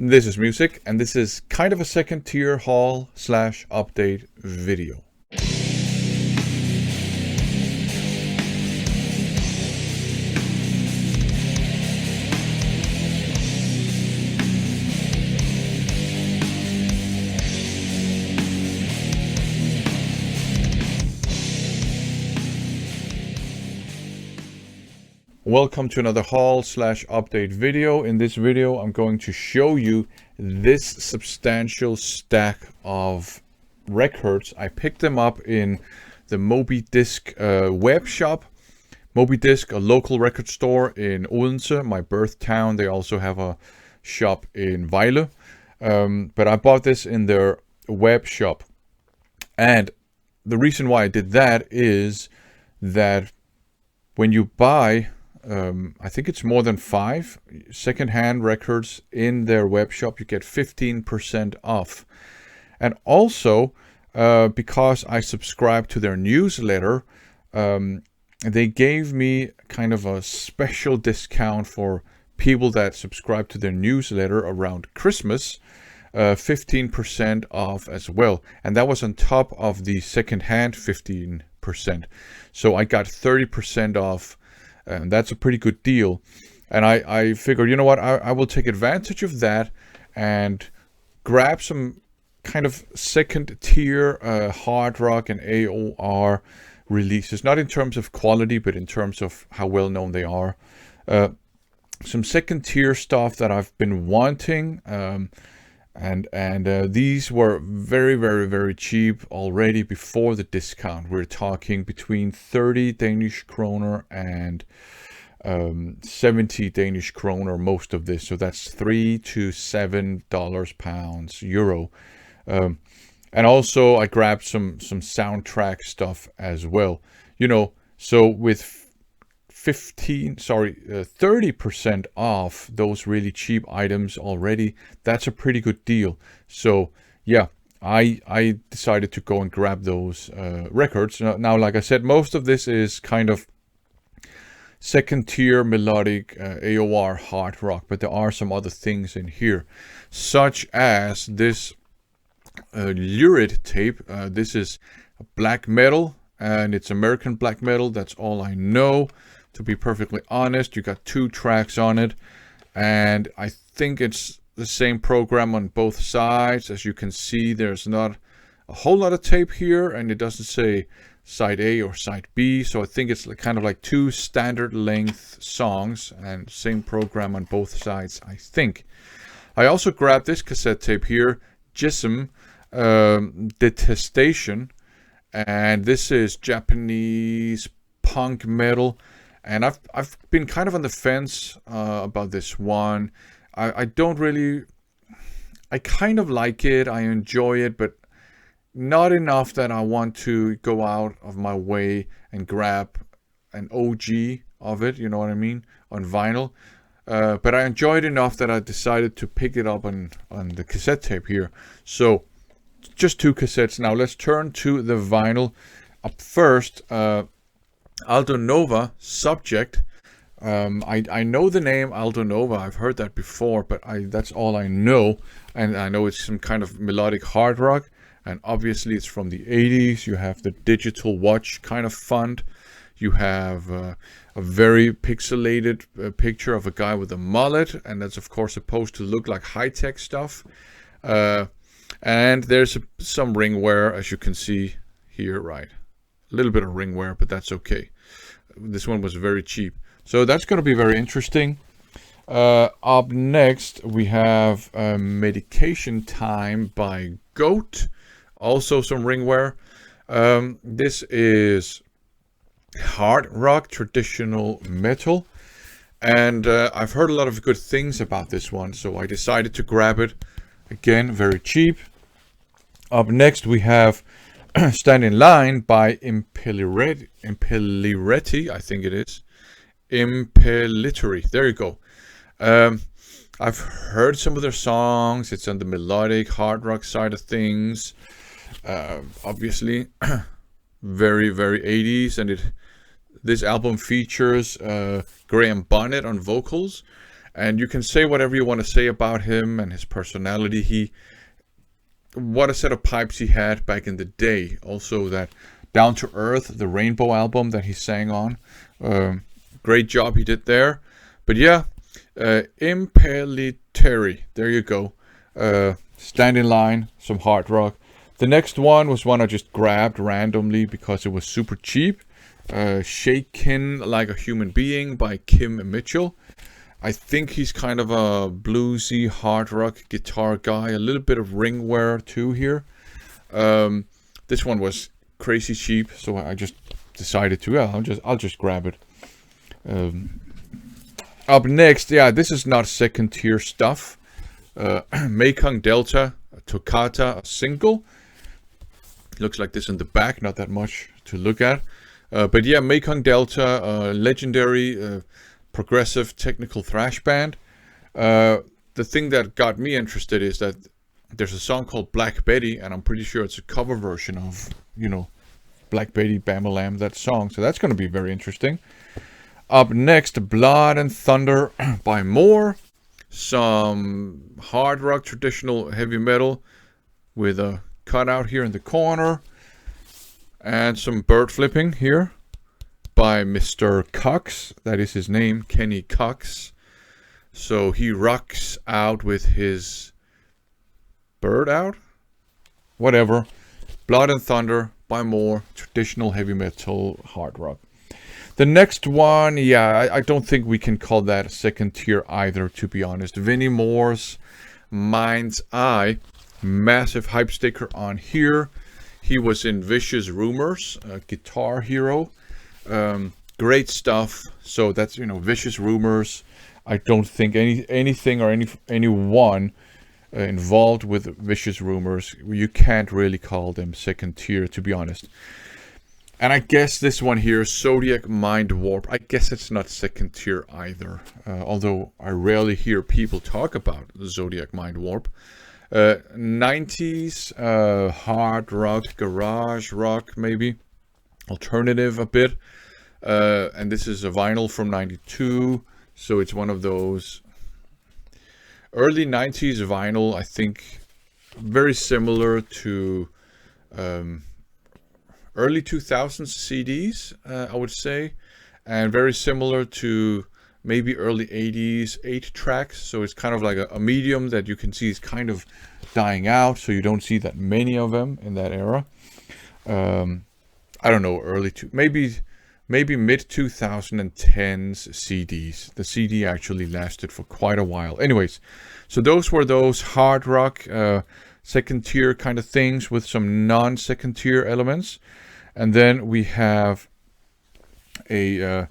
This is music, and this is kind of a second tier haul / update video. Welcome to another haul / update video. In this video, I'm going to show you this substantial stack of records. I picked them up in the Moby Disc web shop. Moby Disc, a local record store in Odense, my birth town. They also have a shop in Vejle. But I bought this in their web shop. And the reason why I did that is that when you buy I think it's more than 5 secondhand records in their web shop, you get 15% off. And also, because I subscribe to their newsletter, they gave me kind of a special discount for people that subscribe to their newsletter around Christmas, 15% off as well. And that was on top of the secondhand 15%. So I got 30% off. And that's a pretty good deal. And I figured, you know what, I will take advantage of that and grab some kind of second tier hard rock and AOR releases. Not in terms of quality, but in terms of how well known they are. Some second tier stuff that I've been wanting. And these were very, very, very cheap already before the discount. We're talking between 30 Danish kroner and 70 Danish kroner, most of this. So that's $3 to $7 pounds, euro. And also I grabbed some soundtrack stuff as well. You know, so with 30% off those really cheap items already, that's a pretty good deal. So yeah, I decided to go and grab those records. Now, like I said, most of this is kind of second tier melodic AOR hard rock, but there are some other things in here, such as this Lurid tape. This is black metal, and it's American black metal. That's all I know. To be perfectly honest, you got 2 tracks on it, and I think it's the same program on both sides. As you can see, there's not a whole lot of tape here, and it doesn't say side A or side B, so I think it's kind of like 2 standard length songs and same program on both sides, I think. I also grabbed this cassette tape here, G.I.S.M, Detestation, and this is Japanese punk metal. And I've been kind of on the fence about this one. I don't really... I kind of like it. I enjoy it, but not enough that I want to go out of my way and grab an OG of it, you know what I mean, on vinyl. But I enjoy it enough that I decided to pick it up on the cassette tape here. So, just 2 cassettes. Now, let's turn to the vinyl. Up first... Aldo Nova, Subject. I know the name Aldo Nova. I've heard that before, but that's all I know. And I know it's some kind of melodic hard rock. And obviously it's from the 80s. You have the digital watch kind of font. You have a very pixelated picture of a guy with a mullet. And that's, of course, supposed to look like high-tech stuff. And there's some ring wear, as you can see here, right? A little bit of ring wear, but that's okay. This one was very cheap. So that's going to be very interesting. Up next, we have Medication Time by Goat. Also some ring wear. This is hard rock, traditional metal. And I've heard a lot of good things about this one, so I decided to grab it. Again, very cheap. Up next, we have Stand in Line by Impellitory, I think it is. Impellitory, there you go. I've heard some of their songs. It's on the melodic hard rock side of things. Obviously, very, very 80s. And this album features Graham Bonnet on vocals. And you can say whatever you want to say about him and his personality. What a set of pipes he had back in the day. Also that Down to Earth, the Rainbow album that he sang on. Great job he did there. But yeah, Impellitteri, there you go. Stand in Line, some hard rock. The next one was one I just grabbed randomly because it was super cheap. Shaken Like a Human Being by Kim Mitchell. I think he's kind of a bluesy hard rock guitar guy. A little bit of ring wear too here. This one was crazy cheap, so I just decided to. I'll just grab it. Up next, yeah, this is not second tier stuff. Mekong Delta Toccata, a single. Looks like this in the back, not that much to look at. But yeah, Mekong Delta, legendary progressive technical thrash band. The thing that got me interested is that there's a song called Black Betty, and I'm pretty sure it's a cover version of, Black Betty, Bam-A-Lam, that song. So that's going to be very interesting. Up next, Blood and Thunder by Moore. Some hard rock, traditional heavy metal with a cutout here in the corner. And some bird flipping here by Mr. Cox. That is his name, Kenny Cox. So he rocks out with his bird out. Whatever. Blood and Thunder by Moore. Traditional heavy metal hard rock. The next one, yeah, I don't think we can call that second tier either, to be honest. Vinnie Moore's Mind's Eye. Massive hype sticker on here. He was in Vicious Rumors, a Guitar Hero. Great stuff. So that's, Vicious Rumors. I don't think anything or anyone involved with Vicious Rumors, you can't really call them second tier, to be honest. And I guess this one here, Zodiac Mind Warp, I guess it's not second tier either. Although I rarely hear people talk about the Zodiac Mind Warp. 90s hard rock, garage rock maybe. Alternative a bit. And this is a vinyl from 92. So it's one of those early 90s vinyl, I think. Very similar to early 2000s CDs, I would say, and very similar to maybe early 80s 8 tracks. So it's kind of like a medium that you can see is kind of dying out, so you don't see that many of them in that era. I don't know, maybe mid 2010s CDs. The CD actually lasted for quite a while. Anyways, so those were those hard rock second tier kind of things with some non-second tier elements. And then we have a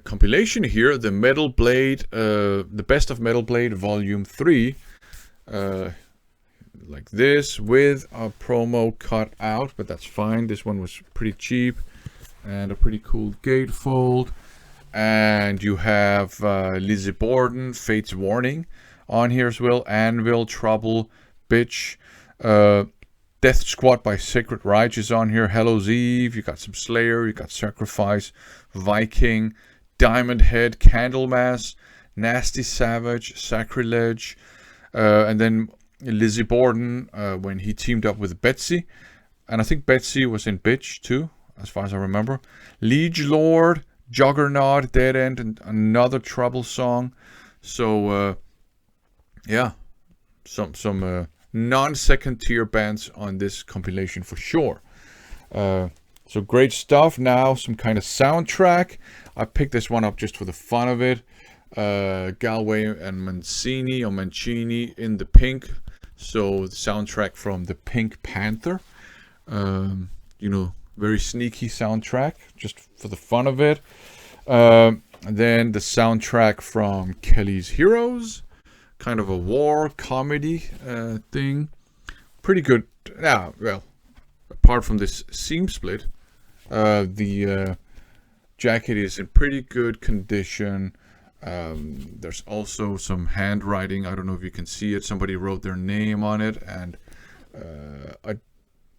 compilation here, the Metal Blade, the Best of Metal Blade Volume 3, like this, with a promo cut out, but that's fine. This one was pretty cheap, and a pretty cool gatefold. And you have Lizzie Borden, Fate's Warning on here as well, Anvil, Trouble, Bitch, Death Squad by Sacred Rage is on here, Hellow's Eve, you got some Slayer, you got Sacrifice, Viking, Diamond Head, Candlemass, Nasty Savage, Sacrilege, and then Lizzie Borden when he teamed up with Betsy, and I think Betsy was in Bitch too, as far as I remember. Liege Lord, Juggernaut, Dead End, and another Trouble song. So yeah, some non-second tier bands on this compilation for sure. So great stuff. Now some kind of soundtrack. I picked this one up just for the fun of it. Galway and Mancini in the Pink. So the soundtrack from the Pink Panther. Very sneaky soundtrack just for the fun of it. Then the soundtrack from Kelly's Heroes. Kind of a war comedy thing. Pretty good. Well, apart from this seam split, the jacket is in pretty good condition. There's also some handwriting. I don't know if you can see it. Somebody wrote their name on it, and a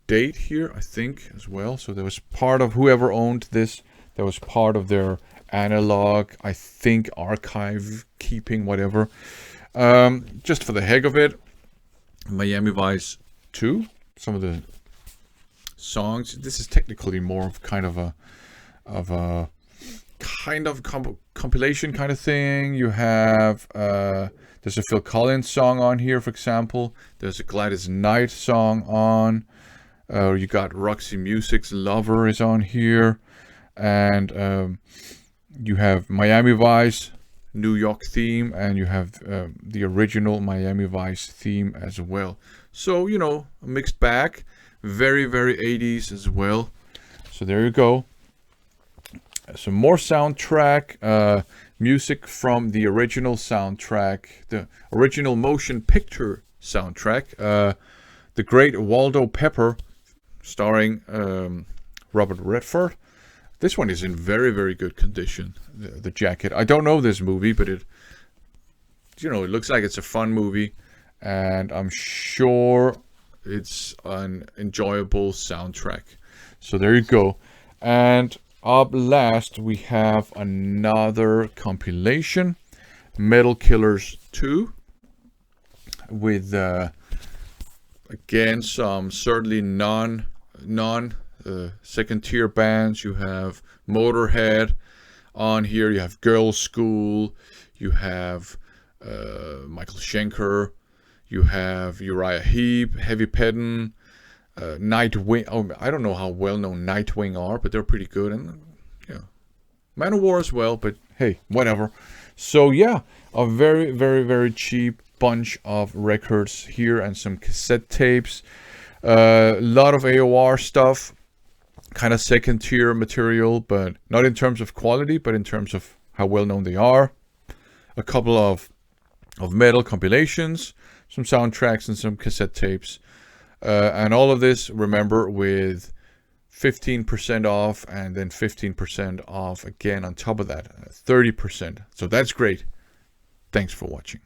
date here, I think, as well. So there was part of whoever owned this, that was part of their analog, I think archive keeping, whatever. Just for the heck of it, Miami Vice 2, some of the songs. This is technically more of kind of a compilation kind of thing. You have there's a Phil Collins song on here, for example. There's a Gladys Knight song on. You got Roxy Music's Lover is on here, and you have Miami Vice New York theme, and you have the original Miami Vice theme as well. So, you know, a mixed bag. Very, very 80s as well. So there you go. Some more soundtrack music from the original soundtrack, the original motion picture soundtrack. The Great Waldo Pepper, starring Robert Redford. This one is in very, very good condition. The jacket. I don't know this movie, but it looks like it's a fun movie, and I'm sure it's an enjoyable soundtrack. So there you go. And up last, we have another compilation, Metal Killers 2, with again some certainly non second tier bands. You have Motorhead on here. You have Girls' School. You have Michael Schenker. You have Uriah Heep, Heavy Pedon, Nightwing. Oh, I don't know how well known Nightwing are, but they're pretty good. And Manowar as well. But hey, whatever. So yeah, a very, very, very cheap bunch of records here and some cassette tapes. A lot of AOR stuff. Kind of second tier material, but not in terms of quality, but in terms of how well known they are. A couple of metal compilations, some soundtracks, and some cassette tapes. And all of this, remember, with 15% off, and then 15% off again on top of that, 30%. So that's great. Thanks for watching.